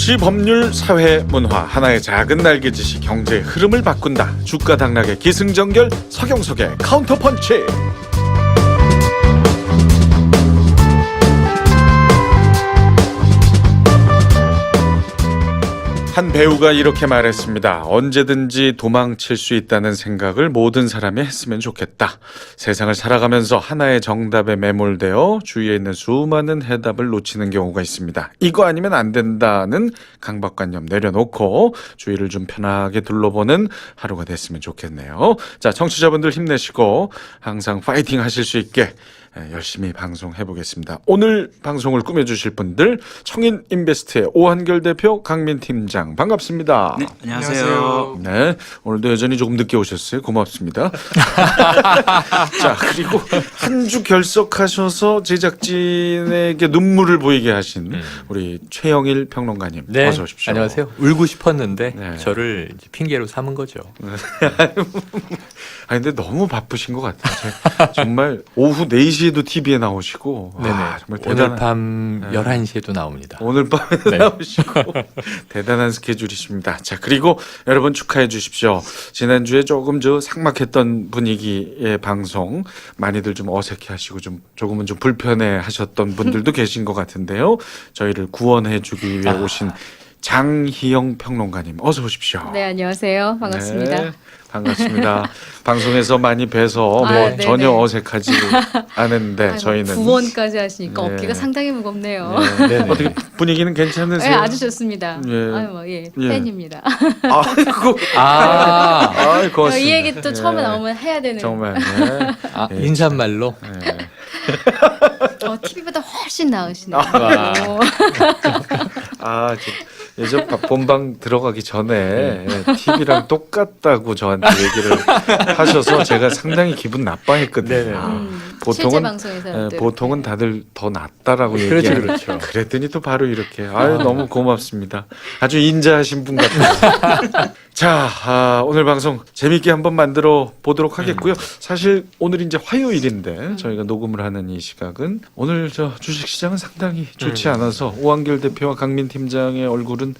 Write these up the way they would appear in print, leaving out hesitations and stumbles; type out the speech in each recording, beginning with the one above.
정치, 법률, 사회, 문화 하나의 작은 날개짓이 경제의 흐름을 바꾼다. 주가 당락의 기승전결 서경석의 카운터펀치. 한 배우가 이렇게 말했습니다. 언제든지 도망칠 수 있다는 생각을 모든 사람이 했으면 좋겠다. 세상을 살아가면서 하나의 정답에 매몰되어 주위에 있는 수많은 해답을 놓치는 경우가 있습니다. 이거 아니면 안 된다는 강박관념 내려놓고 주위를 좀 편하게 둘러보는 하루가 됐으면 좋겠네요. 자, 청취자분들 힘내시고 항상 파이팅 하실 수 있게 열심히 방송해보겠습니다. 오늘 방송을 꾸며주실 분들 청인인베스트의 오한결 대표, 강민 팀장 반갑습니다. 네, 안녕하세요. 네, 오늘도 여전히 조금 늦게 오셨어요. 고맙습니다. 자, 그리고 한 주 결석하셔서 제작진에게 눈물을 보이게 하신 우리 최영일 평론가님, 네, 어서 오십시오. 안녕하세요. 울고 싶었는데 네. 저를 이제 핑계로 삼은 거죠. 아니 근데 너무 바쁘신 것 같아요. 정말 오후 4시에도 TV에 나오시고 네네. 정말 오늘 밤 네. 11시에도 나옵니다. 오늘 밤에 네. 나오시고 대단한 스케줄이십니다. 자, 그리고 여러분 축하해 주십시오. 지난주에 조금 삭막했던 분위기의 방송 많이들 좀 어색해하시고 조금은 좀 불편해하셨던 분들도 계신 것 같은데요. 저희를 구원해 주기 위해 오신 장희영 평론가님 어서 오십시오. 네, 안녕하세요. 반갑습니다. 네, 반갑습니다. 방송에서 많이 뵈서 아, 뭐 네네. 전혀 어색하지 않은데 아이고, 저희는 구원까지 하시니까 네. 어깨가 상당히 무겁네요. 네. 어떻게 분위기는 괜찮으세요? 네, 아주 좋습니다. 예. 아유, 뭐, 예, 예. 팬입니다. 아이고, 고맙습니다. 이 얘기 또 처음에 예. 나오면 해야 되는. 정말. 네. 아, 예. 인사말로 네. TV보다 훨씬 나으시네요. 와. 아, 예전 본방 들어가기 전에 TV랑 똑같다고 저한테 얘기를 하셔서 제가 상당히 기분 나빠했거든요. 네네. 실제 방송에서 보통은 다들 더 낫다라고 그렇죠, 얘기하는. 그렇죠. 그랬더니 또 바로 이렇게. 아유, 너무 고맙습니다. 아주 인자하신 분 같아요. 자, 오늘 방송 재미있게 한번 만들어 보도록 하겠고요. 사실 오늘 이제 화요일인데 저희가 녹음을 하는 이 시각은 오늘 주식시장은 상당히 좋지 않아서 오한결 대표와 강민 팀장의 얼굴은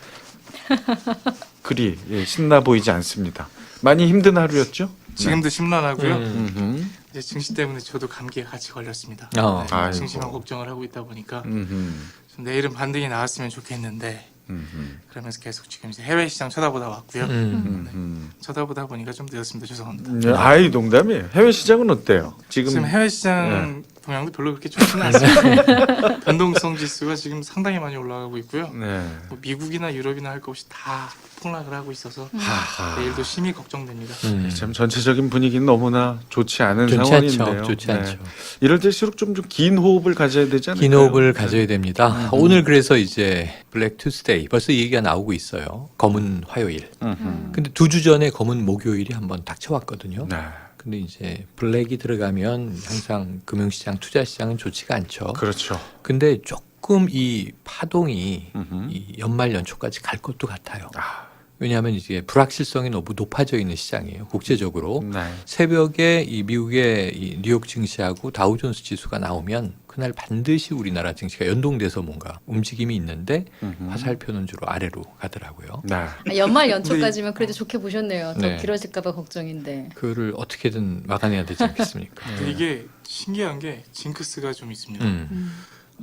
그리 신나 보이지 않습니다. 많이 힘든 하루였죠? 지금도 심란하고요. 음흠. 이제 증시 때문에 저도 감기에 같이 걸렸습니다. 어. 네, 아이고. 증시만 걱정을 하고 있다 보니까 음흠. 좀 내일은 반등이 나왔으면 좋겠는데 음흠. 그러면서 계속 지금 이제 해외 시장 쳐다보다 왔고요. 음흠. 쳐다보다 보니까 좀 늦었습니다. 죄송합니다. 네, 아이 농담이에요. 해외 시장은 어때요? 지금 해외 시장 동향도 별로 그렇게 좋지는 않습니다. 변동성 지수가 지금 상당히 많이 올라가고 있고요. 네. 뭐 미국이나 유럽이나 할 것 없이 다 폭락을 하고 있어서 하하. 내일도 심히 걱정됩니다. 참 전체적인 분위기는 너무나 좋지 않은 좋지 상황인데요. 않죠. 좋지 네. 않죠. 이럴 때일수록 좀 긴 호흡을 가져야 되지 않을까요? 긴 호흡을 가져야 됩니다. 오늘 그래서 이제 블랙 투스데이 벌써 이 얘기가 나오고 있어요. 검은 화요일. 음흠. 근데 2주 전에 검은 목요일이 한번 닥쳐왔거든요. 네. 근데 이제 블랙이 들어가면 항상 금융시장, 투자시장은 좋지가 않죠. 그렇죠. 근데 조금 이 파동이 음흠. 이 연말 연초까지 갈 것도 같아요. 아, 왜냐하면 이제 불확실성이 너무 높아져 있는 시장이에요. 국제적으로. 네. 새벽에 이 미국의 이 뉴욕 증시하고 다우존스 지수가 나오면 그날 반드시 우리나라 증시가 연동돼서 뭔가 움직임이 있는데 음흠. 화살표는 주로 아래로 가더라고요. 네. 연말 연초까지면 그래도 좋게 보셨네요. 더 네. 길어질까봐 걱정인데. 그거를 어떻게든 막아내야 되지 않겠습니까? 근데 이게 신기한 게 징크스가 좀 있습니다. 음.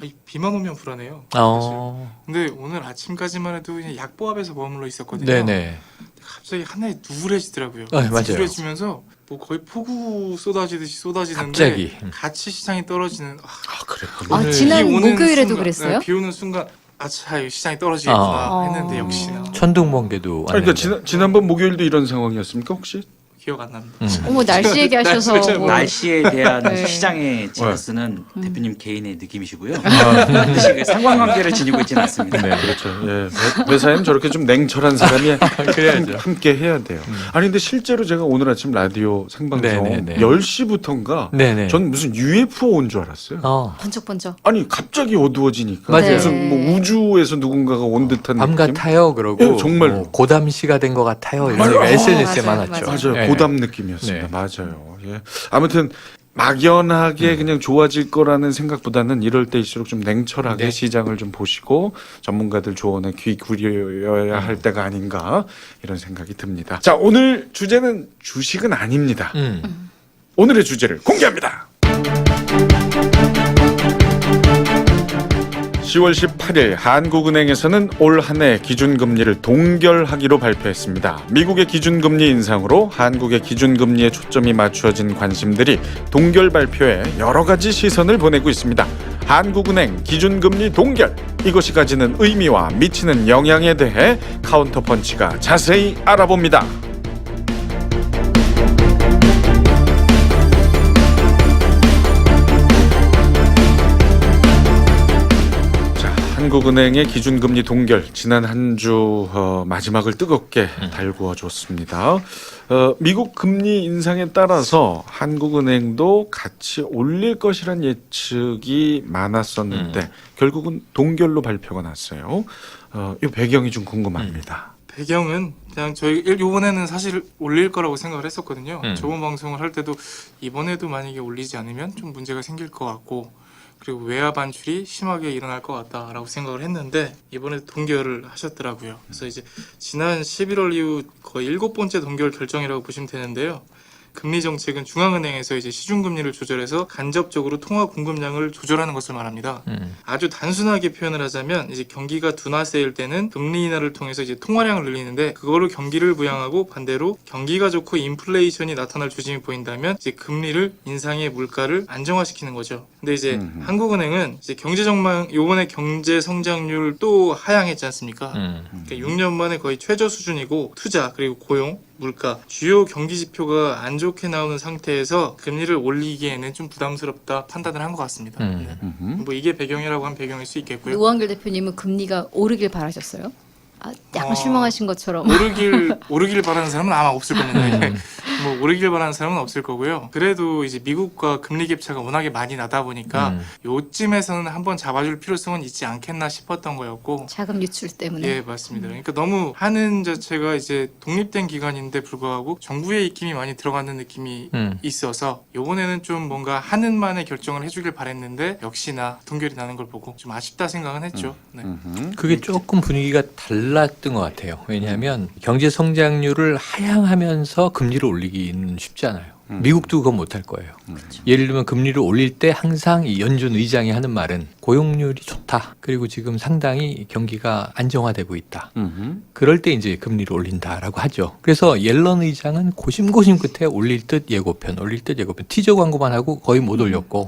이 비만 오면 불안해요. 사실. 근데 오늘 아침까지만 해도 그냥 약보합에서 머물러 있었거든요. 네네. 갑자기 하늘이 누래지더라고요. 맞아요. 누래지면서 뭐 거의 폭우 쏟아지듯이 쏟아지는데 갑자기. 같이 시장이 떨어지는 그랬군요. 아, 지난 비 오는 목요일에도 순간, 그랬어요? 비 오는 순간 아차 이 시장이 떨어지겠구나 아. 했는데 역시나 천둥번개도 그러니까 왔는데. 지난번 목요일도 이런 상황이었습니까 혹시? 기억 안 납니다. 어머, 날씨 얘기하셔서 날씨를 잘 뭐. 날씨에 대한 네. 시장의 징크스는 대표님 개인의 느낌이시고요. 아. 반드시 그 상관관계를 지니고 있지는 않습니다. 네, 그렇죠. 예, 회사에는 저렇게 좀 냉철한 사람이 그래야죠. 함께 해야 돼요. 아니 근데 실제로 제가 오늘 아침 라디오 생방송 네네네. 10시부터인가 네네. 전 무슨 UFO 온 줄 알았어요. 번쩍번쩍. 아니 갑자기 어두워지니까 맞아요. 무슨 뭐 우주에서 누군가가 온 듯한 밤 느낌. 같아요. 그러고 예, 정말로. 뭐 고담시가 된 것 같아요. 이런 맞아요. 얘기가 SNS에 맞아요, 많았죠. 맞아요. 예. 고담 느낌이었습니다. 네. 맞아요. 예. 아무튼 막연하게 그냥 좋아질 거라는 생각보다는 이럴 때일수록 좀 냉철하게 네. 시장을 좀 보시고 전문가들 조언에 귀 기울여야 할 때가 아닌가 이런 생각이 듭니다. 자, 오늘 주제는 주식은 아닙니다. 오늘의 주제를 공개합니다. 10월 18일 한국은행에서는 올 한 해 기준금리를 동결하기로 발표했습니다. 미국의 기준금리 인상으로 한국의 기준금리에 초점이 맞추어진 관심들이 동결 발표에 여러 가지 시선을 보내고 있습니다. 한국은행 기준금리 동결, 이것이 가지는 의미와 미치는 영향에 대해 카운터펀치가 자세히 알아봅니다. 한국은행의 기준금리 동결 지난 한 주 마지막을 뜨겁게 달구어 줬습니다. 미국 금리 인상에 따라서 한국은행도 같이 올릴 것이란 예측이 많았었는데 결국은 동결로 발표가 났어요. 이 배경이 좀 궁금합니다. 배경은 그냥 저희 이번에는 사실 올릴 거라고 생각을 했었거든요. 저번 방송을 할 때도 이번에도 만약에 올리지 않으면 좀 문제가 생길 것 같고, 그리고 외화 반출이 심하게 일어날 것 같다라고 생각을 했는데 이번에 동결을 하셨더라고요. 그래서 이제 지난 11월 이후 거의 7번째 동결 결정이라고 보시면 되는데요. 금리 정책은 중앙은행에서 이제 시중금리를 조절해서 간접적으로 통화 공급량을 조절하는 것을 말합니다. 아주 단순하게 표현을 하자면 이제 경기가 둔화세일 때는 금리 인하를 통해서 이제 통화량을 늘리는데, 그거를 경기를 부양하고 반대로 경기가 좋고 인플레이션이 나타날 조짐이 보인다면 이제 금리를 인상의 물가를 안정화시키는 거죠. 근데 이제 한국은행은 이제 경제 전망, 요번에 경제 성장률 또 하향했지 않습니까? 그러니까 6년 만에 거의 최저 수준이고, 투자 그리고 고용, 물가, 주요 경기 지표가 안 좋게 나오는 상태에서 금리를 올리기에는 좀 부담스럽다 판단을 한 것 같습니다. 뭐 이게 배경이라고 한 배경일 수 있겠고요. 우한길 대표님은 금리가 오르길 바라셨어요? 아, 약간 실망하신 것처럼. 오르길 바라는 사람은 아마 없을 겁니다. 뭐 오르길 바라는 사람은 없을 거고요. 그래도 이제 미국과 금리 갭차가 워낙에 많이 나다 보니까 요쯤에서는 한번 잡아줄 필요성은 있지 않겠나 싶었던 거였고. 자금 유출 때문에. 예, 맞습니다. 그러니까 너무 하는 자체가 이제 독립된 기관인데 불구하고 정부의 입김이 많이 들어가는 느낌이 있어서 요번에는 좀 뭔가 하는 만에 결정을 해주길 바랬는데 역시나 동결이 나는 걸 보고 좀 아쉽다 생각은 했죠. 네. 그게 조금 분위기가 달랐던 것 같아요. 왜냐하면 경제 성장률을 하향하면서 금리를 올리기는 쉽지 않아요. 미국도 그건 못할 거예요. 예를 들면 금리를 올릴 때 항상 이 연준 의장이 하는 말은 고용률이 좋다. 그리고 지금 상당히 경기가 안정화되고 있다. 그럴 때 이제 금리를 올린다라고 하죠. 그래서 옐런 의장은 고심고심 끝에 올릴 듯 예고편. 티저 광고만 하고 거의 못 올렸고,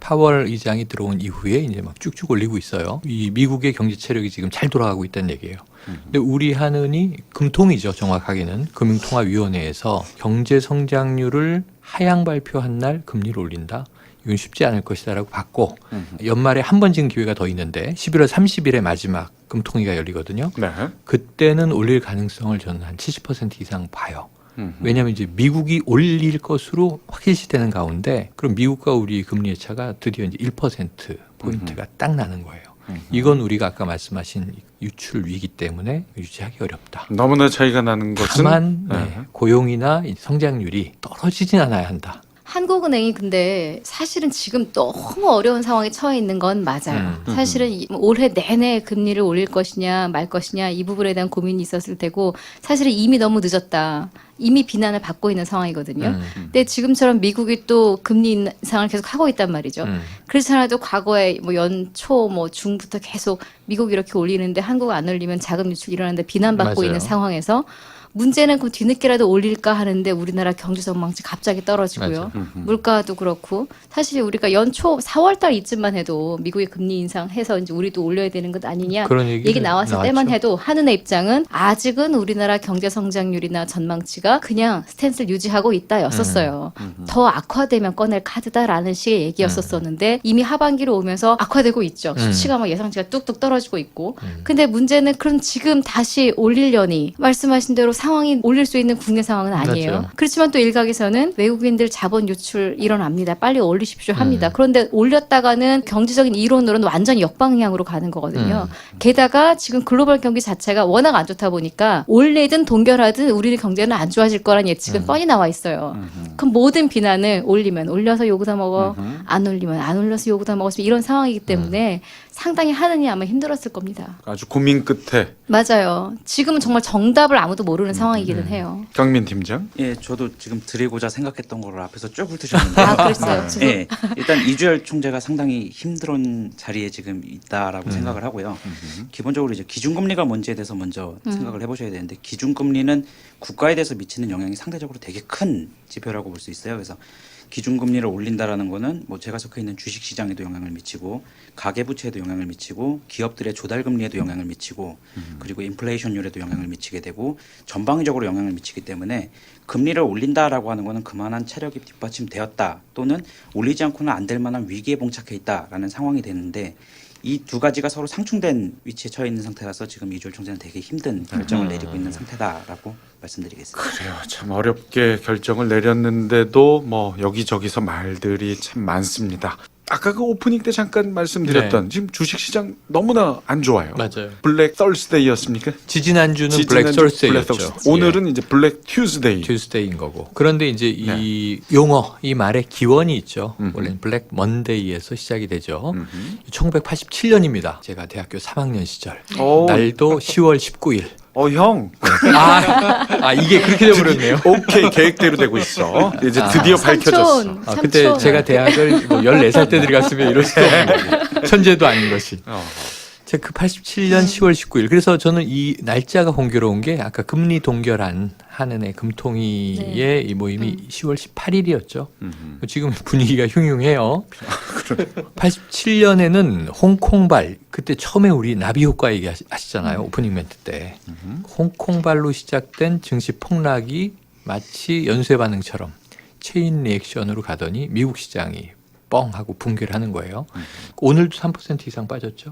파월 의장이 들어온 이후에 이제 막 쭉쭉 올리고 있어요. 이 미국의 경제 체력이 지금 잘 돌아가고 있다는 얘기예요. 근데 우리 한은이 금통이죠. 정확하게는 금융통화위원회에서 경제 성장률을 하향 발표한 날 금리를 올린다. 이건 쉽지 않을 것이다라고 봤고, 연말에 한 번 지금 기회가 더 있는데 11월 30일에 마지막 금통위가 열리거든요. 네. 그때는 올릴 가능성을 저는 한 70% 이상 봐요. 왜냐하면 이제 미국이 올릴 것으로 확실시되는 가운데, 그럼 미국과 우리 금리의 차가 드디어 이제 1% 포인트가 딱 나는 거예요. 이건 우리가 아까 말씀하신 유출 위기 때문에 유지하기 어렵다. 너무나 차이가 나는 것은 다만 고용이나 성장률이 떨어지진 않아야 한다. 한국은행이 근데 사실은 지금 너무 어려운 상황에 처해 있는 건 맞아요. 사실은 올해 내내 금리를 올릴 것이냐 말 것이냐 이 부분에 대한 고민이 있었을 테고, 사실은 이미 너무 늦었다. 이미 비난을 받고 있는 상황이거든요. 근데 지금처럼 미국이 또 금리 인상을 계속 하고 있단 말이죠. 그렇잖아도 과거에 뭐 연초 뭐 중부터 계속 미국이 이렇게 올리는데 한국 안 올리면 자금 유출 일어나는데 비난받고 맞아요. 있는 상황에서 문제는 그 뒤늦게라도 올릴까 하는데 우리나라 경제 전망치 갑자기 떨어지고요. 물가도 그렇고, 사실 우리가 연초 4월달 이쯤만 해도 미국의 금리 인상해서 이제 우리도 올려야 되는 것 아니냐 그런 얘기 나왔을 때만 해도 한은의 입장은 아직은 우리나라 경제 성장률이나 전망치가 그냥 스탠스를 유지하고 있다였었어요. 더 악화되면 꺼낼 카드다라는 식의 얘기였었는데 이미 하반기로 오면서 악화되고 있죠. 수치가 막 예상치가 뚝뚝 떨어지고 있고. 근데 문제는 그럼 지금 다시 올리려니 말씀하신 대로 상황이 올릴 수 있는 국내 상황은 아니에요. 맞아요. 그렇지만 또 일각에서는 외국인들 자본 유출 일어납니다. 빨리 올리십시오 합니다. 그런데 올렸다가는 경제적인 이론으로는 완전히 역방향으로 가는 거거든요. 게다가 지금 글로벌 경기 자체가 워낙 안 좋다 보니까 올리든 동결하든 우리 경제는 안 좋아질 거란 예측은 뻔히 나와 있어요. 그럼 모든 비난을 올리면 올려서 욕을 다 먹어, 안 올리면 안 올려서 욕을 다 먹어, 이런 상황이기 때문에 상당히 하느니 아마 힘들었을 겁니다. 아주 고민 끝에 맞아요. 지금은 정말 정답을 아무도 모르는 상황이기는 해요. 강민 팀장. 예, 저도 지금 드리고자 생각했던 거를 앞에서 쭉 훑으셨는데요. 아, 그랬어요. 예, 일단 이주열 총재가 상당히 힘든 자리에 지금 있다라고 생각을 하고요. 기본적으로 이제 기준금리가 뭔지에 대해서 먼저 생각을 해보셔야 되는데 기준금리는 국가에 대해서 미치는 영향이 상대적으로 되게 큰 지표라고 볼 수 있어요. 그래서 기준금리를 올린다라는 거는 뭐 제가 속해 있는 주식시장에도 영향을 미치고 가계부채에도 영향을 미치고 기업들의 조달금리에도 영향을 미치고 그리고 인플레이션율에도 영향을 미치게 되고 전방위적으로 영향을 미치기 때문에 금리를 올린다라고 하는 거는 그만한 체력이 뒷받침되었다 또는 올리지 않고는 안 될 만한 위기에 봉착해 있다라는 상황이 되는데 이 두 가지가 서로 상충된 위치에 처해 있는 상태라서 지금 이주열 총재는 되게 힘든 결정을 내리고 있는 상태다라고 말씀드리겠습니다. 그래요. 참 어렵게 결정을 내렸는데도 뭐 여기저기서 말들이 참 많습니다. 아까 그 오프닝 때 잠깐 말씀드렸던 지금 주식시장 너무나 안 좋아요. 맞아요. 블랙 썰스데이였습니까? 지지난주는 블랙 설스데이였죠. 오늘은 이제 블랙 튜즈데이. 튜스데이인 거고. 그런데 이제 이 용어, 이 말의 기원이 있죠. 원래는 블랙 먼데이에서 시작이 되죠. 1987년입니다. 제가 대학교 3학년 시절. 오. 날도 10월 19일. 형. 이게 그렇게 돼버렸네요. 오케이, 계획대로 되고 있어. 이제 드디어 밝혀졌어. 그때 제가 대학을 뭐 14살 때 들어갔으면 이럴 수도 없는 거죠. 천재도 아닌 것이. 제가 그 87년 10월 19일. 그래서 저는 이 날짜가 공교로운 게 아까 금리 동결한 한은의 금통위의 이 모임이 10월 18일이었죠. 지금 분위기가 흉흉해요. 87년에는 홍콩발, 그때 처음에 우리 나비 효과 얘기하시잖아요. 오프닝 멘트 때. 홍콩발로 시작된 증시 폭락이 마치 연쇄 반응처럼 체인 리액션으로 가더니 미국 시장이 뻥 하고 붕괴를 하는 거예요. 오늘도 3% 이상 빠졌죠.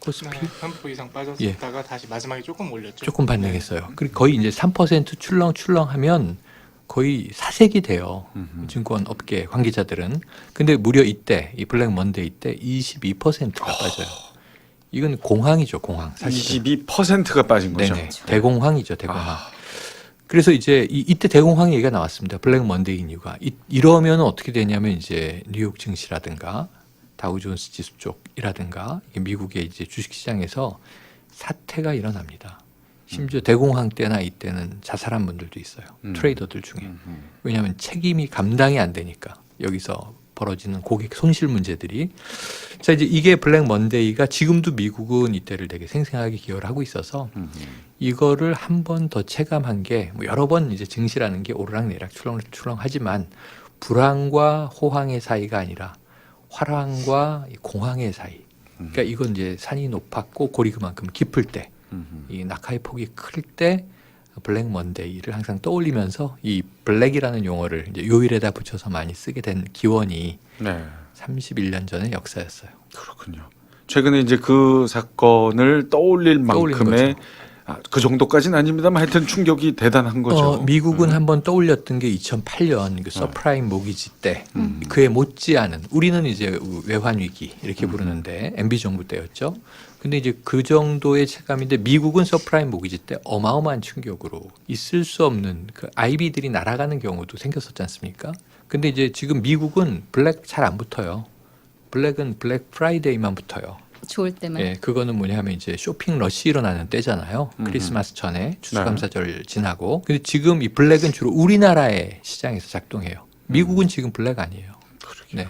코스피 3% 이상 빠졌다가 다시 마지막에 조금 올렸죠. 조금 반등했어요. 그리고 거의 이제 3% 출렁출렁하면 거의 사색이 돼요. 증권 업계 관계자들은. 근데 무려 이때 이 블랙 먼데이 때 22%가 빠져요. 이건 공황이죠, 공황. 사실은. 22%가 빠진 거죠. 네네. 대공황이죠, 대공황. 그래서 이제 이때 대공황 얘기가 나왔습니다. 블랙 먼데이인 이유가. 이러면 어떻게 되냐면 이제 뉴욕 증시라든가 다우존스 지수 쪽이라든가 미국의 이제 주식시장에서 사태가 일어납니다. 심지어 대공황 때나 이때는 자살한 분들도 있어요. 트레이더들 중에. 왜냐하면 책임이 감당이 안 되니까 여기서 벌어지는 고객 손실 문제들이. 자, 이제 이게 블랙 먼데이가 지금도 미국은 이때를 되게 생생하게 기여를 하고 있어서 이거를 한 번 더 체감한 게 뭐 여러 번 이제 증시라는 게 오르락내리락 출렁출렁하지만 불황과 호황의 사이가 아니라 화랑과 공황의 사이. 그러니까 이건 이제 산이 높았고 골이 그만큼 깊을 때, 이 낙하의 폭이 클 때 블랙 먼데이를 항상 떠올리면서 이 블랙이라는 용어를 이제 요일에다 붙여서 많이 쓰게 된 기원이 31년 전의 역사였어요. 그렇군요. 최근에 이제 그 사건을 떠올릴 만큼의 그 정도까지는 아닙니다만 하여튼 충격이 대단한 거죠. 미국은 한번 떠올렸던 게 2008년 그 서프라임 모기지 때 그에 못지않은 우리는 이제 외환 위기 이렇게 부르는데 MB 정부 때였죠. 근데 이제 그 정도의 체감인데 미국은 서프라임 모기지 때 어마어마한 충격으로 있을 수 없는 그 아이비들이 날아가는 경우도 생겼었지 않습니까? 근데 이제 지금 미국은 블랙 잘 안 붙어요. 블랙은 블랙 프라이데이만 붙어요. 좋을 때만. 예, 그거는 뭐냐면 이제 쇼핑 러시 일어나는 때잖아요. 크리스마스 전에 추수감사절 지나고. 근데 지금 이 블랙은 주로 우리나라의 시장에서 작동해요. 미국은 지금 블랙 아니에요. 네.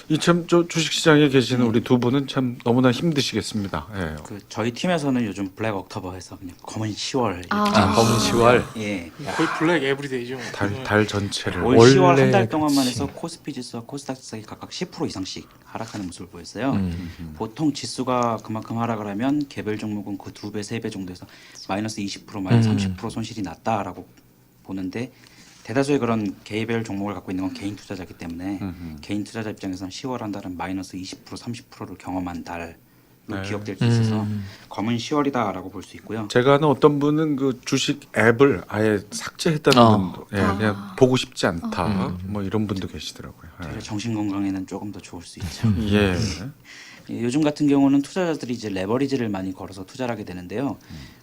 이참 저 주식시장에 계시는 우리 두 분은 참 너무나 힘드시겠습니다. 예. 그 저희 팀에서는 요즘 블랙 옥토버 해서 그냥 검은 10월 이렇게 검은 10월. 예. 거의 블랙 에브리데이죠. 달 전체를. 올 10월 한 달 원래 동안만 그렇지. 해서 코스피 지수와 코스닥 지수가 각각 10% 이상씩 하락하는 모습을 보였어요. 보통 지수가 그만큼 하락을 하면 개별 종목은 그 2배, 3배 정도에서 마이너스 20%, 마이너스 30% 손실이 났다라고 보는데 대다수의 그런 개별 종목을 갖고 있는 건 개인 투자자이기 때문에 개인 투자자 입장에서는 10월 한 달은 마이너스 20%, 30%를 경험한 달로 네. 기억될 수 있어서 검은 10월이다라고 볼 수 있고요. 제가 아는 어떤 분은 그 주식 앱을 아예 삭제했다는 분도 예, 그냥 보고 싶지 않다 뭐 이런 분도 계시더라고요. 되려 정신 건강에는 조금 더 좋을 수 있죠. 예. 예, 요즘 같은 경우는 투자자들이 이제 레버리지를 많이 걸어서 투자를 하게 되는데요.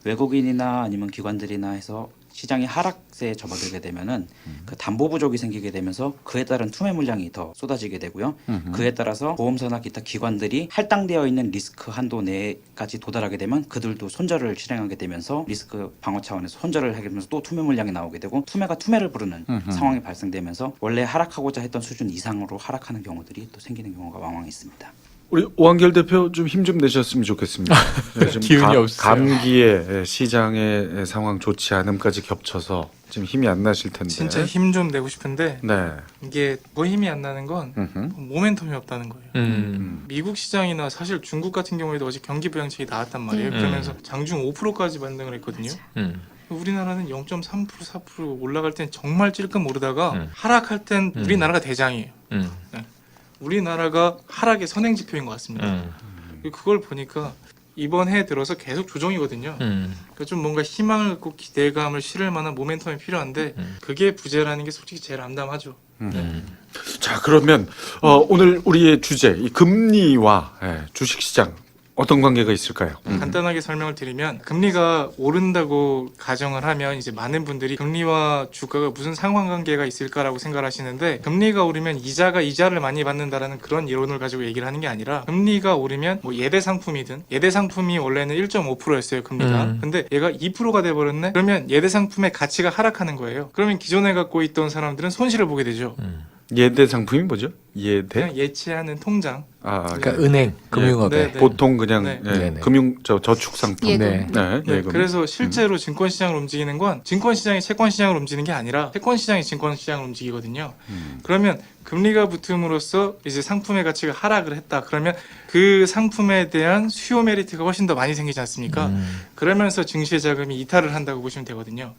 외국인이나 아니면 기관들이나 해서 시장이 하락세에 접어들게 되면은 그 담보 부족이 생기게 되면서 그에 따른 투매 물량이 더 쏟아지게 되고요. 그에 따라서 보험사나 기타 기관들이 할당되어 있는 리스크 한도 내까지 도달하게 되면 그들도 손절을 실행하게 되면서 리스크 방어 차원에서 손절을 하게 되면서 또 투매 물량이 나오게 되고 투매가 투매를 부르는 상황이 발생되면서 원래 하락하고자 했던 수준 이상으로 하락하는 경우들이 또 생기는 경우가 왕왕 있습니다. 우리 오한결 대표 좀 힘 좀 내셨으면 좋겠습니다. 지금 기운이 없어요. 감기에 시장의 상황 좋지 않음까지 겹쳐서 지금 힘이 안 나실 텐데. 진짜 힘 좀 내고 싶은데 네. 이게 더 힘이 안 나는 건 모멘텀이 없다는 거예요. 미국 시장이나 사실 중국 같은 경우에도 어제 경기 부양책이 나왔단 말이에요. 그러면서 장중 5%까지 반등을 했거든요. 우리나라는 0.3% 4% 올라갈 땐 정말 찔끔 오르다가 하락할 땐 우리나라가 대장이에요. 네. 우리나라가 하락의 선행지표인 것 같습니다. 그걸 보니까 이번 해 들어서 계속 조정이거든요. 그러니까 좀 뭔가 희망을 갖고 기대감을 실을 만한 모멘텀이 필요한데 그게 부재라는 게 솔직히 제일 암담하죠. 자 그러면 오늘 우리의 주제 이 금리와 주식시장 어떤 관계가 있을까요? 간단하게 설명을 드리면 금리가 오른다고 가정을 하면 이제 많은 분들이 금리와 주가가 무슨 상관관계가 있을까라고 생각을 하시는데 금리가 오르면 이자가 이자를 많이 받는다라는 그런 이론을 가지고 얘기를 하는 게 아니라 금리가 오르면 뭐 예대 상품이든 예대 상품이 원래는 1.5%였어요 금리가 근데 얘가 2%가 돼버렸네 그러면 예대 상품의 가치가 하락하는 거예요. 그러면 기존에 갖고 있던 사람들은 손실을 보게 되죠. 예대 상품이 뭐죠? 예대? 그냥 예치하는 통장. 그러니까 은행, 금융업에. 네. 보통 그냥 네. 네네. 금융 저축 상품. 예금. 네. 네, 네, 예금. 그래서 실제로 증권시장을 움직이는 건 증권시장이 채권시장을 움직이는 게 아니라 채권시장이 증권시장을 움직이거든요. 그러면 금리가 붙음으로써 이제 상품의 가치가 하락을 했다. 그러면 그 상품에 대한 수요 메리트가 훨씬 더 많이 생기지 않습니까? 그러면서 증시의 자금이 이탈을 한다고 보시면 되거든요.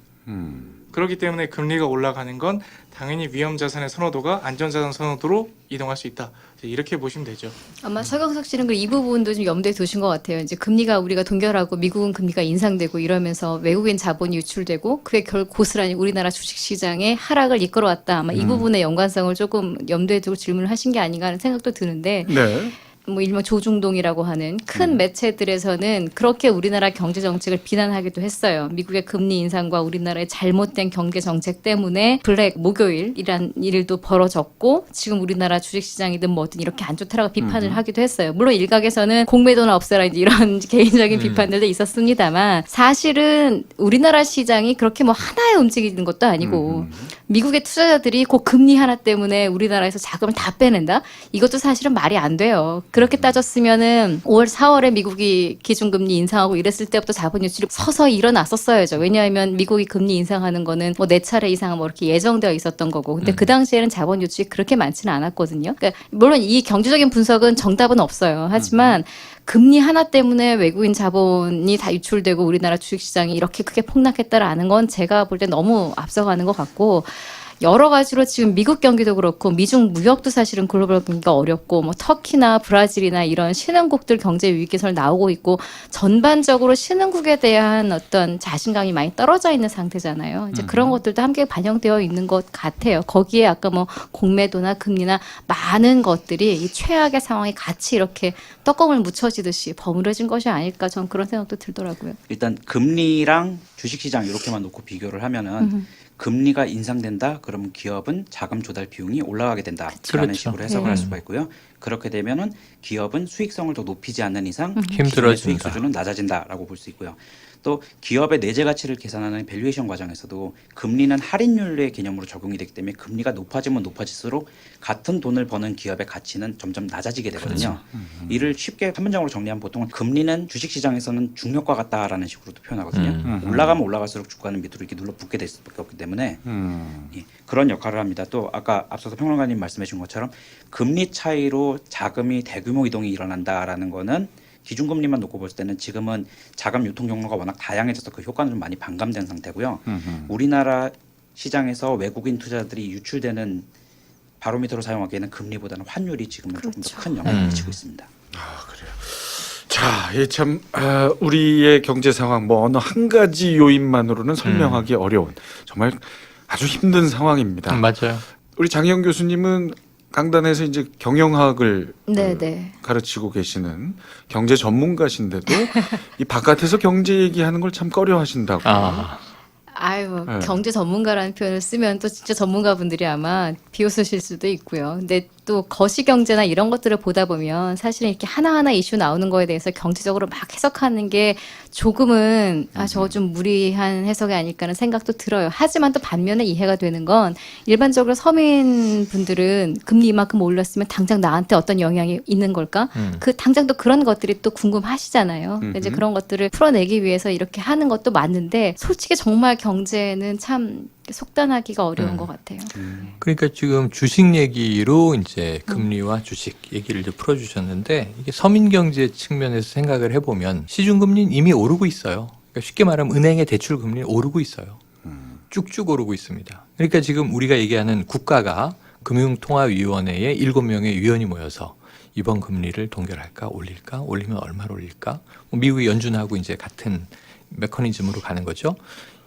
그렇기 때문에 금리가 올라가는 건 당연히 위험 자산의 선호도가 안전 자산 선호도로 이동할 수 있다. 이렇게 보시면 되죠. 아마 서경석 씨는 이 부분도 좀 염두에 두신 것 같아요. 이제 금리가 우리가 동결하고 미국은 금리가 인상되고 이러면서 외국인 자본이 유출되고 그게 고스란히 우리나라 주식시장의 하락을 이끌어왔다. 아마 이 부분의 연관성을 조금 염두에 두고 질문을 하신 게 아닌가 하는 생각도 드는데 네. 뭐 일명 조중동이라고 하는 큰 매체들에서는 그렇게 우리나라 경제 정책을 비난하기도 했어요. 미국의 금리 인상과 우리나라의 잘못된 경제 정책 때문에 블랙 목요일이란 일도 벌어졌고 지금 우리나라 주식시장이든 뭐든 이렇게 안 좋다라고 비판을 하기도 했어요. 물론 일각에서는 공매도나 없애라 이런 개인적인 비판들도 있었습니다만 사실은 우리나라 시장이 그렇게 뭐 하나에 움직이는 것도 아니고 미국의 투자자들이 그 금리 하나 때문에 우리나라에서 자금을 다 빼낸다? 이것도 사실은 말이 안 돼요. 그렇게 따졌으면은 5월, 4월에 미국이 기준금리 인상하고 이랬을 때부터 자본 유출이 서서히 일어났었어야죠. 왜냐하면 미국이 금리 인상하는 거는 뭐 4차례 이상 뭐 이렇게 예정되어 있었던 거고. 근데 그 당시에는 자본 유출이 그렇게 많지는 않았거든요. 그러니까 물론 이 경제적인 분석은 정답은 없어요. 하지만 금리 하나 때문에 외국인 자본이 다 유출되고 우리나라 주식시장이 이렇게 크게 폭락했다라는 건 제가 볼 때 너무 앞서가는 것 같고 여러 가지로 지금 미국 경기도 그렇고 미중 무역도 사실은 글로벌 경기가 어렵고 뭐 터키나 브라질이나 이런 신흥국들 경제 위기 개선 나오고 있고 전반적으로 신흥국에 대한 어떤 자신감이 많이 떨어져 있는 상태잖아요. 이제 그런 것들도 함께 반영되어 있는 것 같아요. 거기에 아까 뭐 공매도나 금리나 많은 것들이 이 최악의 상황에 같이 이렇게 떡검을 묻혀지듯이 버무려진 것이 아닐까 저는 그런 생각도 들더라고요. 일단 금리랑 주식시장 이렇게만 놓고 비교를 하면은 금리가 인상된다. 그러면 기업은 자금 조달 비용이 올라가게 된다라는 그렇죠. 식으로 해석을 할 수가 있고요. 그렇게 되면은 기업은 수익성을 더 높이지 않는 이상 힘들어진다. 기존의 수익 수준은 낮아진다라고 볼 수 있고요. 또 기업의 내재 가치를 계산하는 밸류에이션 과정에서도 금리는 할인율의 개념으로 적용이 되기 때문에 금리가 높아지면 높아질수록 같은 돈을 버는 기업의 가치는 점점 낮아지게 되거든요. 이를 쉽게 한 문장으로 정리하면 보통 금리는 주식시장에서는 중력과 같다라는 식으로도 표현하거든요. 올라가면 올라갈수록 주가는 밑으로 이렇게 눌러붙게 될 수밖에 없기 때문에 예, 그런 역할을 합니다. 또 아까 앞서서 평론가님 말씀해 주신 것처럼 금리 차이로 자금이 대규모 이동이 일어난다라는 거는 기준금리만 놓고 볼 때는 지금은 자금 유통 경로가 워낙 다양해져서 그 효과는 좀 많이 반감된 상태고요. 우리나라 시장에서 외국인 투자자들이 유출되는 바로미터로 사용하기에는 금리보다는 환율이 지금은 조금 더 큰 영향을 미치고 있습니다. 아 그래요. 자, 이 참 우리의 경제 상황 뭐 어느 한 가지 요인만으로는 설명하기 어려운 정말 아주 힘든 상황입니다. 맞아요. 우리 장희영 교수님은 강단에서 이제 경영학을 네네. 가르치고 계시는 경제 전문가신데도 이 바깥에서 경제 얘기하는 걸 참 꺼려하신다고. 아유, 네. 경제 전문가라는 표현을 쓰면 또 진짜 전문가분들이 아마 비웃으실 수도 있고요. 근데 또 거시경제나 이런 것들을 보다 보면 사실은 이렇게 하나하나 이슈 나오는 거에 대해서 경제적으로 막 해석하는 게 조금은 저거 좀 무리한 해석이 아닐까라는 생각도 들어요. 하지만 또 반면에 이해가 되는 건 일반적으로 서민분들은 금리 이만큼 올랐으면 당장 나한테 어떤 영향이 있는 걸까? 그 당장 또 그런 것들이 또 궁금하시잖아요. 이제 그런 것들을 풀어내기 위해서 이렇게 하는 것도 맞는데 솔직히 정말 경제는 참 속단하기가 어려운 것 같아요. 그러니까 지금 주식 얘기로 이제 금리와 주식 얘기를 이제 풀어주셨는데 이게 서민 경제 측면에서 생각을 해보면 시중금리는 이미 오르고 있어요. 그러니까 쉽게 말하면 은행의 대출 금리는 오르고 있어요. 쭉쭉 오르고 있습니다. 그러니까 지금 우리가 얘기하는 국가가 금융통화위원회에 7명의 위원이 모여서 이번 금리를 동결할까 올릴까 올리면 얼마로 올릴까 뭐 미국이 연준하고 이제 같은 메커니즘으로 가는 거죠.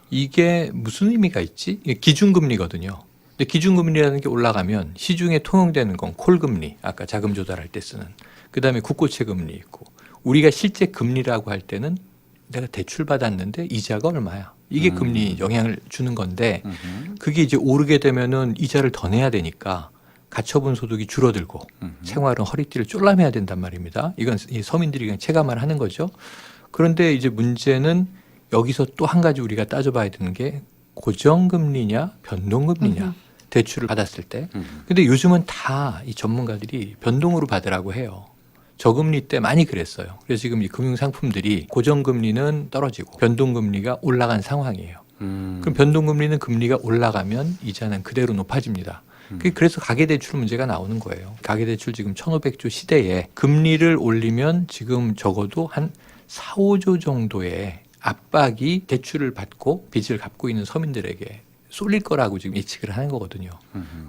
이게 무슨 의미가 있지? 이게 기준금리거든요. 근데 기준금리라는 게 올라가면 시중에 통용되는 건 콜금리, 아까 자금 조달할 때 쓰는, 그 다음에 국고채 금리 있고, 우리가 실제 금리라고 할 때는 내가 대출 받았는데 이자가 얼마야? 이게 금리 영향을 주는 건데, 그게 이제 오르게 되면은 이자를 더 내야 되니까 가처분 소득이 줄어들고 생활은 허리띠를 쫄라매야 된단 말입니다. 이건 이 서민들이 그냥 체감을 하는 거죠. 그런데 이제 문제는 여기서 또 한 가지 우리가 따져봐야 되는 게 고정금리냐 변동금리냐 대출을 받았을 때. 근데 요즘은 다 이 전문가들이 변동으로 받으라고 해요. 저금리 때 많이 그랬어요. 그래서 지금 이 금융상품들이 고정금리는 떨어지고 변동금리가 올라간 상황이에요. 그럼 변동금리는 금리가 올라가면 이자는 그대로 높아집니다. 그래서 가계대출 문제가 나오는 거예요. 가계대출 지금 1,500조 시대에 금리를 올리면 지금 적어도 한 4, 5조 정도의 압박이 대출을 받고 빚을 갚고 있는 서민들에게 쏠릴 거라고 지금 예측을 하는 거거든요.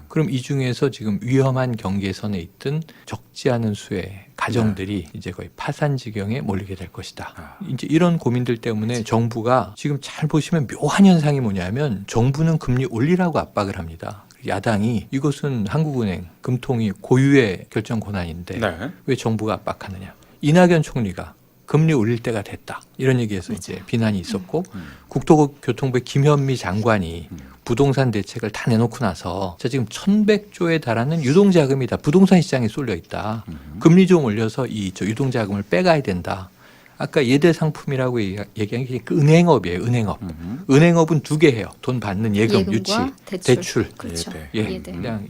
그럼 이 중에서 지금 위험한 경계선에 있던 적지 않은 수의 가정들이 이제 거의 파산 지경에 몰리게 될 것이다. 이제 이런 고민들 때문에 정부가 지금 잘 보시면 묘한 현상이 뭐냐면 정부는 금리 올리라고 압박을 합니다. 야당이 이것은 한국은행, 금통위 고유의 결정 권한인데 네. 왜 정부가 압박하느냐. 이낙연 총리가 금리 올릴 때가 됐다. 이런 얘기에서 이제 비난이 있었고 국토교통부의 김현미 장관이 부동산 대책을 다 내놓고 나서 자 지금 1,100조에 달하는 유동자금이 다 부동산 시장에 쏠려 있다. 금리 좀 올려서 저 유동자금을 빼가야 된다. 아까 예대 상품이라고 얘기한 게 그 은행업이에요. 은행업. 은행업은 두 개 해요. 돈 받는 예금, 예금과 유치, 대출. 그렇죠. 예대. 예, 예대. 그냥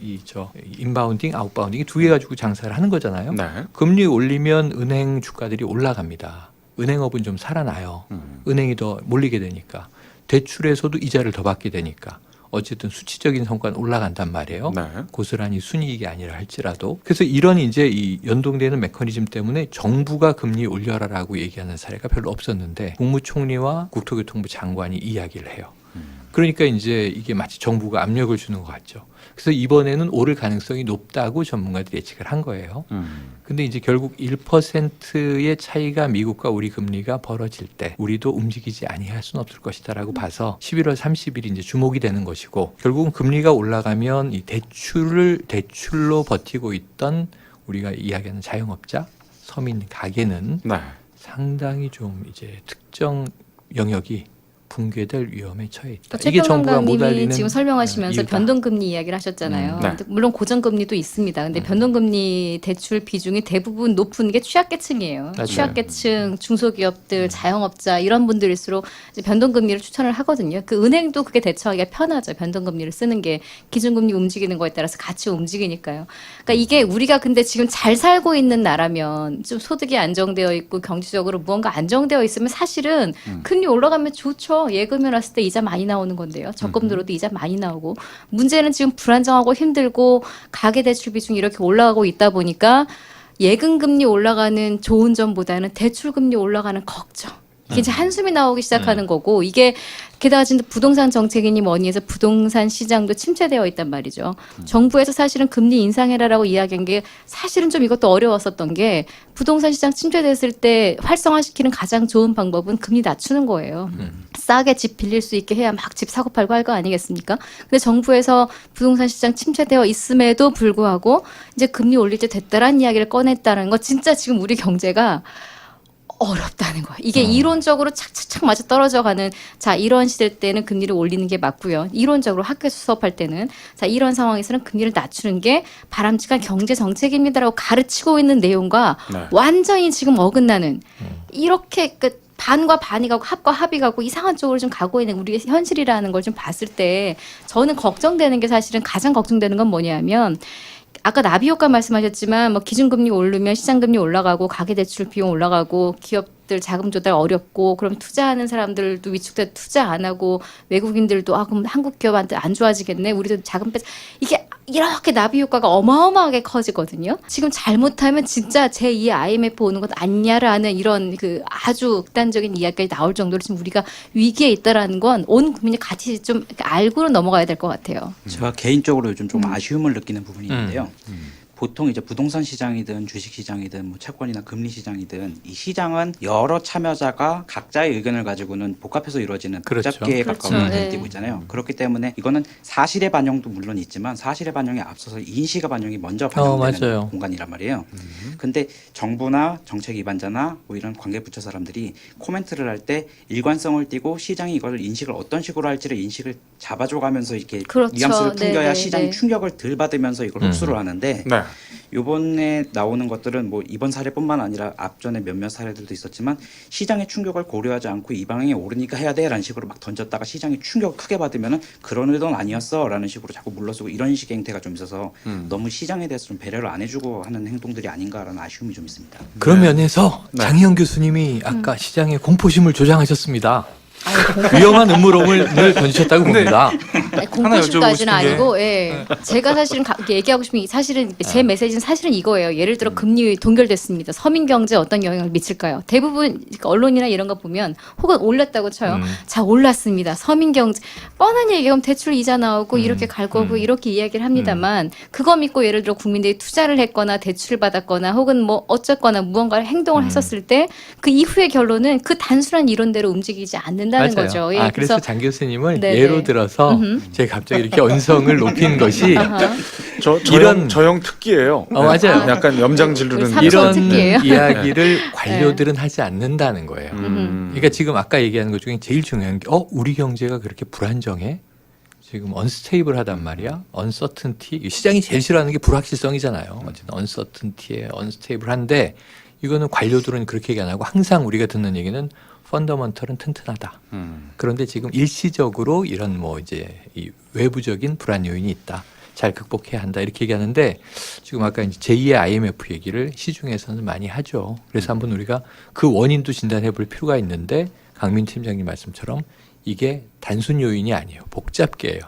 인바운딩, 아웃바운딩 두 개 가지고 장사를 하는 거잖아요. 네. 금리 올리면 은행 주가들이 올라갑니다. 은행업은 좀 살아나요. 은행이 더 몰리게 되니까. 대출에서도 이자를 더 받게 되니까. 어쨌든 수치적인 성과는 올라간단 말이에요. 네. 고스란히 순이익이 아니라 할지라도. 그래서 이런 이제 이 연동되는 메커니즘 때문에 정부가 금리 올려라라고 얘기하는 사례가 별로 없었는데 국무총리와 국토교통부 장관이 이야기를 해요. 그러니까 이제 이게 마치 정부가 압력을 주는 것 같죠. 그래서 이번에는 오를 가능성이 높다고 전문가들이 예측을 한 거예요. 근데 이제 결국 1%의 차이가 미국과 우리 금리가 벌어질 때 우리도 움직이지 아니할 수는 없을 것이다라고 봐서 11월 30일이 이제 주목이 되는 것이고 결국은 금리가 올라가면 이 대출로 버티고 있던 우리가 이야기하는 자영업자, 서민 가게는 네. 상당히 좀 이제 특정 영역이 붕괴될 위험에 처해 있다. 최평 감독님이 알리는 지금 설명하시면서 이유다. 변동금리 이야기를 하셨잖아요. 네. 근데 물론 고정금리도 있습니다. 근데 변동금리 대출 비중이 대부분 높은 게 취약계층이에요. 맞아요. 취약계층, 중소기업들, 자영업자 이런 분들일수록 이제 변동금리를 추천을 하거든요. 그 은행도 그게 대처하기가 편하죠. 변동금리를 쓰는 게 기준금리 움직이는 거에 따라서 같이 움직이니까요. 그러니까 이게 우리가 근데 지금 잘 살고 있는 나라면 좀 소득이 안정되어 있고 경제적으로 무언가 안정되어 있으면 사실은 금리 올라가면 좋죠. 예금에 놨을 때 이자 많이 나오는 건데요. 적금 들어도 이자 많이 나오고 문제는 지금 불안정하고 힘들고 가계대출 비중이 이렇게 올라가고 있다 보니까 예금금리 올라가는 좋은 점보다는 대출금리 올라가는 걱정 이게 이제 한숨이 나오기 시작하는 거고 이게 게다가 진짜 부동산 정책이니 뭐니 해서 부동산 시장도 침체되어 있단 말이죠. 정부에서 사실은 금리 인상해라라고 이야기한 게 사실은 좀 이것도 어려웠었던 게 부동산 시장 침체됐을 때 활성화시키는 가장 좋은 방법은 금리 낮추는 거예요. 싸게 집 빌릴 수 있게 해야 막 집 사고 팔고 할 거 아니겠습니까? 근데 정부에서 부동산 시장 침체되어 있음에도 불구하고 이제 금리 올릴 때 됐다라는 이야기를 꺼냈다는 거 진짜 지금 우리 경제가 어렵다는 거야. 이게 이론적으로 착착착 맞아 떨어져 가는 자 이런 시대 때는 금리를 올리는 게 맞고요. 이론적으로 학교에서 수업할 때는 자 이런 상황에서는 금리를 낮추는 게 바람직한 경제 정책입니다라고 가르치고 있는 내용과 네. 완전히 지금 어긋나는 이렇게 반과 반이 가고 합과 합이 가고 이상한 쪽으로 좀 가고 있는 우리의 현실이라는 걸 좀 봤을 때 저는 걱정되는 게 사실은 가장 걱정되는 건 뭐냐면 아까 나비 효과 말씀하셨지만 뭐 기준금리 오르면 시장금리 올라가고 가계대출 비용 올라가고 기업들 자금 조달 어렵고 그럼 투자하는 사람들도 위축돼 투자 안 하고 외국인들도 아 그럼 한국 기업한테 안 좋아지겠네 우리도 자금 뺏 이게 이렇게 나비 효과가 어마어마하게 커지거든요. 지금 잘못하면 진짜 제2의 IMF 오는 것 아니냐라는 이런 그 아주 극단적인 이야기까지 나올 정도로 지금 우리가 위기에 있다라는 건 온 국민이 같이 좀 알고는 넘어가야 될 것 같아요. 제가 개인적으로 요즘 좀 아쉬움을 느끼는 부분이 있는데요. 보통 이제 부동산 시장이든 주식 시장이든 뭐 채권이나 금리 시장이든 이 시장은 여러 참여자가 각자의 의견을 가지고는 복합해서 이루어지는 그렇죠. 복잡계에 그렇죠. 가까운 형태를 네. 띠고 있잖아요. 그렇기 때문에 이거는 사실의 반영도 물론 있지만 사실의 반영에 앞서서 인식의 반영이 먼저 반영되는 맞아요. 공간이란 말이에요. 근데 정부나 정책 위반자나 뭐 이런 관계 부처 사람들이 코멘트를 할 때 일관성을 띠고 시장이 이걸 인식을 어떤 식으로 할지를 인식을 잡아줘가면서 이렇게 그렇죠. 뉘앙스를 풍겨야 네네, 시장이 네. 충격을 덜 받으면서 이걸 흡수를 하는데 네. 이번에 나오는 것들은 뭐 이번 사례뿐만 아니라 앞전에 몇몇 사례들도 있었지만 시장의 충격을 고려하지 않고 이 방향에 오르니까 해야 돼라는 식으로 막 던졌다가 시장이 충격을 크게 받으면은 그런 의도는 아니었어라는 식으로 자꾸 물러서고 이런 식의 행태가 좀 있어서 너무 시장에 대해서 좀 배려를 안 해주고 하는 행동들이 아닌가라는 아쉬움이 좀 있습니다. 그런 면에서 네. 장희영 교수님이 아까 시장의 공포심을 조장하셨습니다. 위험한 음모론을 던지셨다고 봅니다. 하나 여쭤보고 공포심까지는 싶은 게- 아니고, 예. 제가 사실은 얘기하고 싶은 게 사실은 제 메시지는 사실은 이거예요. 예를 들어 금리 동결됐습니다. 서민 경제에 어떤 영향을 미칠까요? 대부분 언론이나 이런 거 보면 혹은 올랐다고 쳐요. 자 올랐습니다. 서민 경제 뻔한 얘기하면 대출 이자 나오고 이렇게 갈 거고 이렇게 이야기를 합니다만 그거 믿고 예를 들어 국민들이 투자를 했거나 대출을 받았거나 혹은 뭐 어쨌거나 무언가를 행동을 했었을 때 그 이후의 결론은 그 단순한 이론대로 움직이지 않는다는 맞아요. 거죠. 예, 그래서 장 교수님을 네네. 예로 들어서 제가 갑자기 이렇게 언성을 높인 것이 이런- 저형 특기예요. 맞아요. 약간 염장 지르는 삼성 이런 특기예요. 이야기를 관료들은 하지 않는다는 거예요. 음. 그러니까 지금 아까 얘기하는 것 중에 제일 중요한 게 우리 경제가 그렇게 불안정해? 지금 언스테이블하단 말이야. 언서튼티. 시장이 제일 싫어하는 게 불확실성이잖아요. 어쨌든 언서튼티에 언스테이블한데 이거는 관료들은 그렇게 얘기 안 하고 항상 우리가 듣는 얘기는 펀더먼털은 튼튼하다. 그런데 지금 일시적으로 이런 뭐 이제 이 외부적인 불안 요인이 있다. 잘 극복해야 한다. 이렇게 얘기하는데 지금 아까 이제 제2의 IMF 얘기를 시중에서는 많이 하죠. 그래서 한번 우리가 그 원인도 진단해 볼 필요가 있는데 강민 팀장님 말씀처럼 이게 단순 요인이 아니에요. 복잡계예요.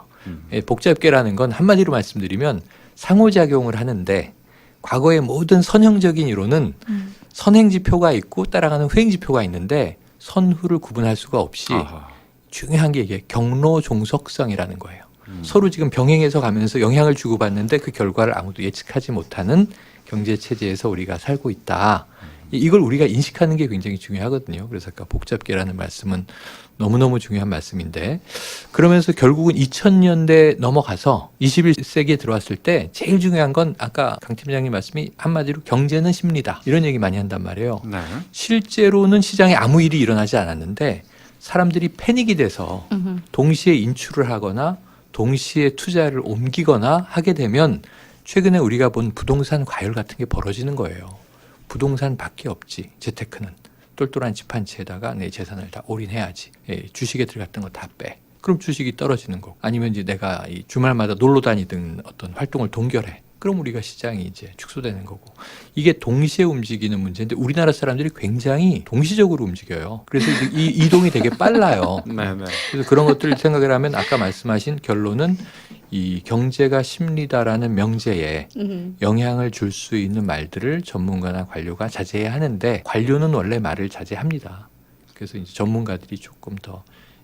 예, 복잡계라는 건 한마디로 말씀드리면 상호작용을 하는데 과거의 모든 선형적인 이론은 선행지표가 있고 따라가는 후행지표가 있는데 선후를 구분할 수가 없이 아하. 중요한 게 이게 경로종속성이라는 거예요. 서로 지금 병행해서 가면서 영향을 주고받는데 그 결과를 아무도 예측하지 못하는 경제 체제에서 우리가 살고 있다. 이걸 우리가 인식하는 게 굉장히 중요하거든요. 그래서 아까 복잡계라는 말씀은 너무너무 중요한 말씀인데 그러면서 결국은 2000년대 넘어가서 21세기에 들어왔을 때 제일 중요한 건 아까 강 팀장님 말씀이 한마디로 경제는 심리다. 이런 얘기 많이 한단 말이에요. 네. 실제로는 시장에 아무 일이 일어나지 않았는데 사람들이 패닉이 돼서 동시에 인출을 하거나 동시에 투자를 옮기거나 하게 되면 최근에 우리가 본 부동산 과열 같은 게 벌어지는 거예요. 부동산밖에 없지. 재테크는 똘똘한 집 한 채에다가 내 재산을 다 올인해야지. 예, 주식에 들어갔던 거 다 빼. 그럼 주식이 떨어지는 거고 아니면 이제 내가 이 주말마다 놀러 다니던 어떤 활동을 동결해. 그럼 우리가 시장이 이제 축소되는 거고 이게 동시에 움직이는 문제인데 우리나라 사람들이 굉장히 동시적으로 움직여요. 그래서 이 이동이 되게 빨라요. 네, 네. 그래서 그런 것들을 생각을 하면 아까 말씀하신 결론은 이 경제가 심리다라는 명제에 영향을 줄 수 있는 말들을 전문가나 관료가 자제해야 하는데 관료는 원래 말을 자제합니다. 그래서 이제 전문가들이 조금 더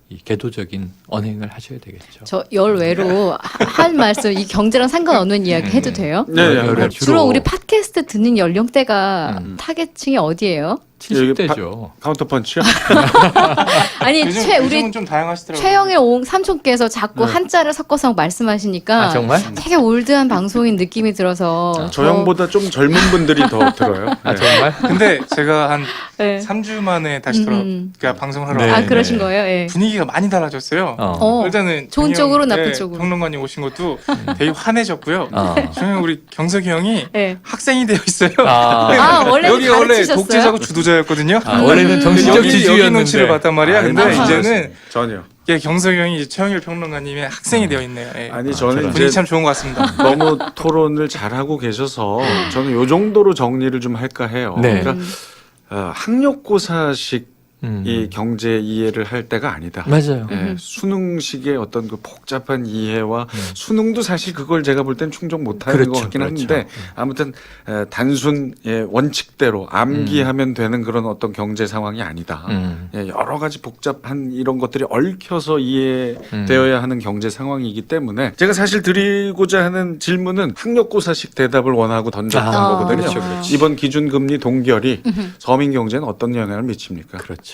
이 궤도적인 언행을 하셔야 되겠죠. 저 열외로 한 말씀 이 경제랑 상관없는 이야기 해도 돼요? 네, 네, 주로 우리 팟캐스트 듣는 연령대가 타겟층이 어디예요? 70대죠. 카운터펀치요? 아니 요즘은 좀 다양하시더라고요. 최영일 삼촌께서 자꾸 네. 한자를 섞어서 말씀하시니까 아, 정말? 되게 올드한 방송인 느낌이 들어서 저 형보다 좀 젊은 분들이 더 들어요. 아, 네. 정말? 근데 제가 한 네. 3주 만에 다시 그러니까 방송을 하러 네. 왔는데 아 그러신 거예요? 예. 분위기가 많이 달라졌어요. 좋은 일단은 정영, 쪽으로 나쁜 쪽으로. 평론가님 오신 것도 되게 환해졌고요. 어. 정영 우리 경석이 형이 예. 학생이 되어 있어요. 아, 원래 여기가 원래 가르치셨어요? 독재자고 주도자였거든요. 원래는 정신적 여기 지주였는데. 눈치를 봤단 말이야. 근데 아니, 이제는 전혀. 예, 경석이 형이 이제 최영일 평론가님의 학생이 되어 있네요. 예. 아니 저는 저런. 분위기 이제 참 좋은 것 같습니다. 너무 토론을 잘하고 계셔서 저는 요 정도로 정리를 좀 할까 해요. 네. 그러니까 학력고사식 음. 이 경제 이해를 할 때가 아니다. 맞아요. 예, 수능식의 어떤 그 복잡한 이해와 수능도 사실 그걸 제가 볼 땐 충족 못하는 그렇죠, 것 같긴 그렇죠. 한데 아무튼 단순 원칙대로 암기하면 되는 그런 어떤 경제 상황이 아니다. 예, 여러 가지 복잡한 이런 것들이 얽혀서 이해되어야 하는 경제 상황이기 때문에 제가 사실 드리고자 하는 질문은 학력고사식 대답을 원하고 던졌던 아, 거거든요. 그렇죠, 그렇죠. 이번 기준금리 동결이 서민 경제는 어떤 영향을 미칩니까? 그렇죠.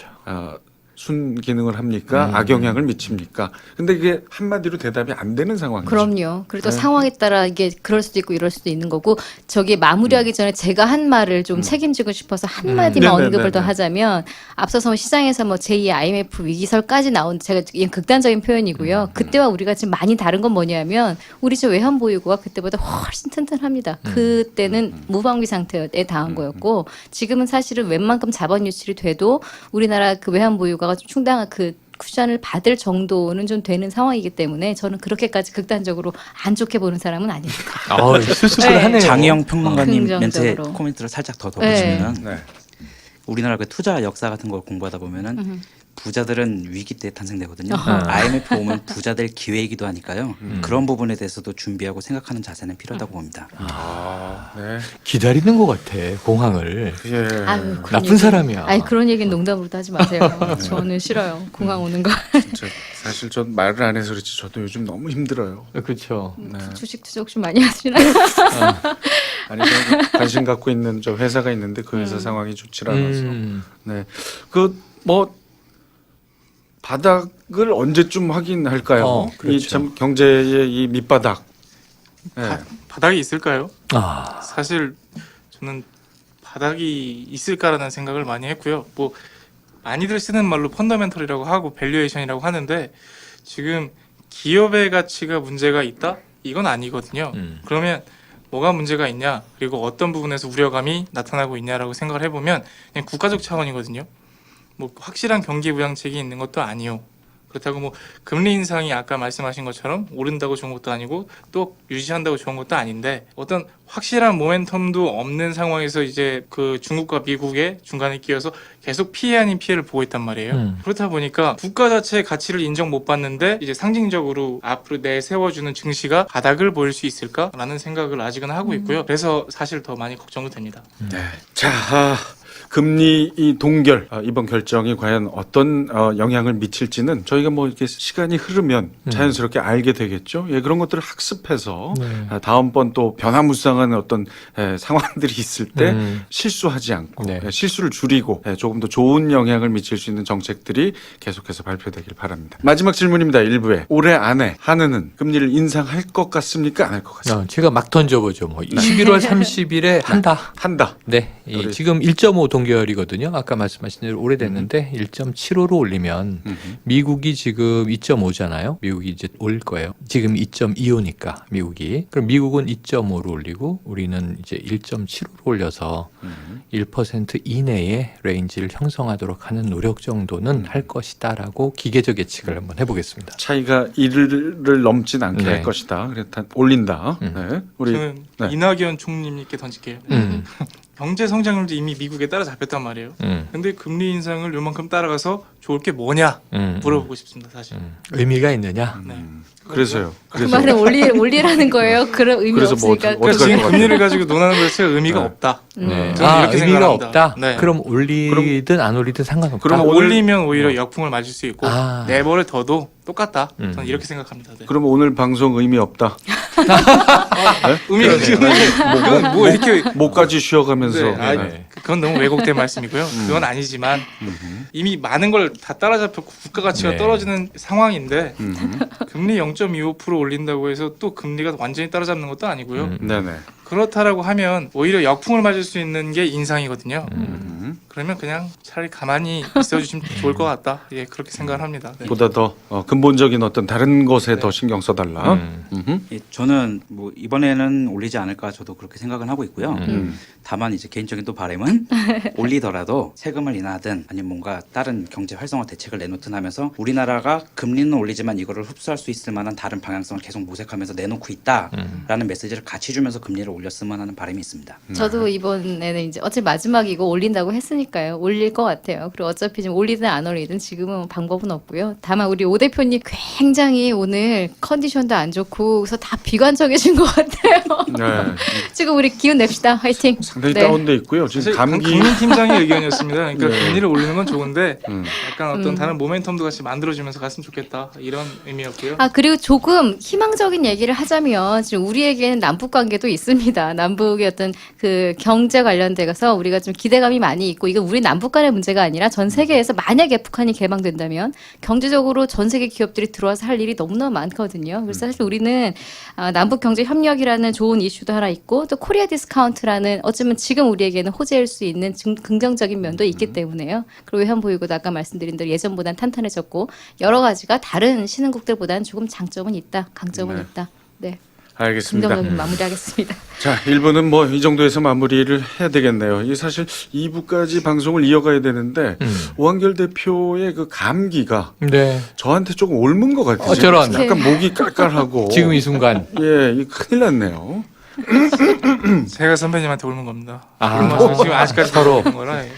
순기능을 합니까? 악영향을 미칩니까? 근데 이게 한마디로 대답이 안 되는 상황이죠. 그럼요. 그리고 또 네. 상황에 따라 이게 그럴 수도 있고 이럴 수도 있는 거고 저기 마무리하기 전에 제가 한 말을 좀 책임지고 싶어서 한 마디만 네네네네. 언급을 더 하자면 앞서서 시장에서 뭐 제2 IMF 위기설까지 나온 제가 이게 극단적인 표현이고요. 그때와 우리가 지금 많이 다른 건 뭐냐면 우리 저 외환 보유고가 그때보다 훨씬 튼튼합니다. 그때는 무방비 상태에 닿은 거였고 지금은 사실은 웬만큼 자본 유출이 돼도 우리나라 그 외환 보유고가 좀 충당한 그 쿠션을 받을 정도는 좀 되는 상황이기 때문에 저는 그렇게까지 극단적으로 안 좋게 보는 사람은 아닙니다. 수습을 네. 하네요. 장희영 평론가님 멘트에 긍정적으로. 코멘트를 살짝 더 덧붙이면 네. 우리나라 그 투자 역사 같은 걸 공부하다 보면은 부자들은 위기 때 탄생되거든요. 어허. IMF 오면 부자들 기회이기도 하니까요. 그런 부분에 대해서도 준비하고 생각하는 자세는 필요하다고 봅니다. 네. 기다리는 것 같아, 공항을. 예. 아유, 그런 나쁜 얘기- 사람이야. 아니 그런 얘기는 농담으로도 하지 마세요. 저는 싫어요. 공항 오는 거. 사실 전 말을 안 해서 그렇지 저도 요즘 너무 힘들어요. 그렇죠. 주식 투자 혹시 많이 하시나요? 아니 제가 관심 갖고 있는 저 회사가 있는데 그 회사 상황이 좋지 않아서. 네. 그 뭐 바닥을 언제쯤 확인할까요? 그렇죠. 이 참 경제의 이 밑바닥. 네. 바닥이 있을까요? 아, 사실 저는 바닥이 있을까라는 생각을 많이 했고요. 뭐 많이들 쓰는 말로 펀더멘털이라고 하고 밸류에이션이라고 하는데 지금 기업의 가치가 문제가 있다? 이건 아니거든요. 그러면 뭐가 문제가 있냐? 그리고 어떤 부분에서 우려감이 나타나고 있냐라고 생각을 해보면 그냥 국가적 차원이거든요. 뭐 확실한 경기 부양책이 있는 것도 아니요. 그렇다고 뭐 금리 인상이 아까 말씀하신 것처럼 오른다고 좋은 것도 아니고 또 유지한다고 좋은 것도 아닌데 어떤 확실한 모멘텀도 없는 상황에서 이제 그 중국과 미국의 중간에 끼어서 계속 피해 아닌 피해를 보고 있단 말이에요. 그렇다 보니까 국가 자체의 가치를 인정 못 받는데 이제 상징적으로 앞으로 내세워주는 증시가 바닥을 보일 수 있을까라는 생각을 아직은 하고 있고요. 그래서 사실 더 많이 걱정도 됩니다. 자, 금리 이 동결 이번 결정이 과연 어떤 영향을 미칠지는 저희가 뭐 이렇게 시간이 흐르면 자연스럽게 알게 되겠죠. 예, 그런 것들을 학습해서 다음번 또 변화무쌍한 어떤 상황들이 있을 때 실수하지 않고 네. 실수를 줄이고 조금 더 좋은 영향을 미칠 수 있는 정책들이 계속해서 발표되길 바랍니다. 마지막 질문입니다. 1부에 올해 안에 한은은 금리를 인상할 것 같습니까? 안 할 것 같습니까? 제가 막 던져보죠. 뭐 11월 30일에 한다. 한다. 네, 지금 1.5 동결이거든요. 아까 말씀하신 대로 오래됐는데 1.75로 올리면 미국이 지금 2.5잖아요. 미국이 이제 올릴 거예요. 지금 2.25니까 미국이. 그럼 미국은 2.5로 올리고 우리는 이제 1.75로 올려서 1% 이내의 레인지를 형성하도록 하는 노력 정도는 할 것이다라고 기계적 예측을 한번 해보겠습니다. 차이가 1을 넘진 않게 네. 할 것이다. 그래서 올린다. 네. 우리 저는 네. 이낙연 총리님께 던질게요. 경제 성장률도 이미 미국에 따라잡혔단 말이에요. 근데 금리 인상을 요만큼 따라가서 좋을 게 뭐냐 물어보고 싶습니다, 사실. 의미가 있느냐? 네. 그래서요. 그 그래서 말은 올리라는 거예요. 그런 의미 그래서 뭐 없으니까. 어떻게 그러니까 할 지금 것 금리를 가지고 논하는 것 자체가 의미가 네. 없다. 네. 저는 이렇게 의미가 생각합니다. 없다. 네. 그럼 올리든 안 올리든 상관없다. 그럼 오늘- 올리면 오히려 역풍을 맞을 수 있고 아. 내버려 둬도 똑같다. 저는 이렇게 생각합니다. 네. 그럼 오늘 방송 의미 없다. 의미가 그건 뭐 이렇게 목까지 쉬어가면서. 네, 아, 네. 그건 너무 왜곡된 말씀이고요. 그건 아니지만 이미 많은 걸 다 따라잡혔고 국가 가치가 네. 떨어지는 상황인데 음. 금리 0.25% 올린다고 해서 또 금리가 완전히 따라잡는 것도 아니고요. 네네. 그렇다라고 하면 오히려 역풍을 맞을 수 있는 게 인상이거든요. 그러면 그냥 차라리 가만히 있어주시면 좋을 것 같다. 예, 그렇게 생각을 합니다. 네. 보다 더 근본적인 어떤 다른 것에 더 신경 써달라. 음흠. 예, 저는 뭐 이번에는 올리지 않을까 저도 그렇게 생각은 하고 있고요. 다만 이제 개인적인 또 바람은 올리더라도 세금을 인하든 아니면 뭔가 다른 경제 활성화 대책을 내놓든 하면서 우리나라가 금리는 올리지만 이거를 흡수할 수 있을 만한 다른 방향성을 계속 모색하면서 내놓고 있다라는 메시지를 같이 주면서 금리를 올렸으면 하는 바람이 있습니다. 저도 이번에는 이제 어차피 마지막이고 올린다고 했으니까요. 올릴 것 같아요. 그리고 어차피 지금 올리든 안 올리든 지금은 방법은 없고요. 다만 우리 오 대표님 굉장히 오늘 컨디션도 안 좋고 그래서 다 비관적이신 것 같아요. 네. 지금 우리 기운 냅시다. 화이팅. 상당히 네. 다운돼 있고요. 지금 사실 감기. 금융팀장의 의견이었습니다. 그러니까 네. 금리를 올리는 건 좋은데 음. 약간 어떤 다른 모멘텀도 같이 만들어주면서 갔으면 좋겠다 이런 의미였고요. 아 그리고 조금 희망적인 얘기를 하자면 지금 우리에게는 남북 관계도 있습니다. 남북의 어떤 그 경제 관련돼서 우리가 좀 기대감이 많이 있고 이건 우리 남북 간의 문제가 아니라 전 세계에서 만약에 북한이 개방된다면 경제적으로 전 세계 기업들이 들어와서 할 일이 너무너무 많거든요. 그래서 사실 우리는 남북 경제 협력이라는 좋은 이슈도 하나 있고 또 코리아 디스카운트라는 어쩌면 지금 우리에게는 호재일 수 있는 긍정적인 면도 있기 때문에요. 그리고 외환보유고도 아까 말씀드린 대로 예전보단 탄탄해졌고 여러 가지가 다른 신흥국들보다는 조금 장점은 있다, 강점은 네. 있다. 네, 알겠습니다. 긍정적인 마무리하겠습니다. 자, 1부는 뭐 이 정도에서 마무리를 해야 되겠네요. 이 사실 2부까지 방송을 이어가야 되는데 오한결 대표의 그 감기가 네. 저한테 조금 옮은 것 같아요. 저런. 약간 목이 깔깔하고. 지금 이 순간. 예, 이 큰일 났네요. 제가 선배님한테 옮은 겁니다. 아. 지금 아직까지 서로. 모르는 거라. 예.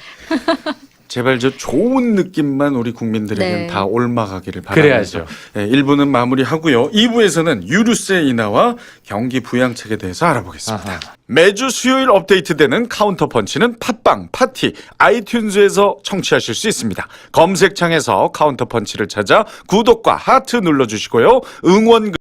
제발 저 좋은 느낌만 우리 국민들에게 네. 다 옮아가기를 바라면서 그래야죠. 예, 1부는 마무리하고요. 2부에서는 유류세 인하와 경기 부양책에 대해서 알아보겠습니다. 아하. 매주 수요일 업데이트되는 카운터펀치는 팟빵, 파티, 아이튠즈에서 청취하실 수 있습니다. 검색창에서 카운터펀치를 찾아 구독과 하트 눌러주시고요. 응원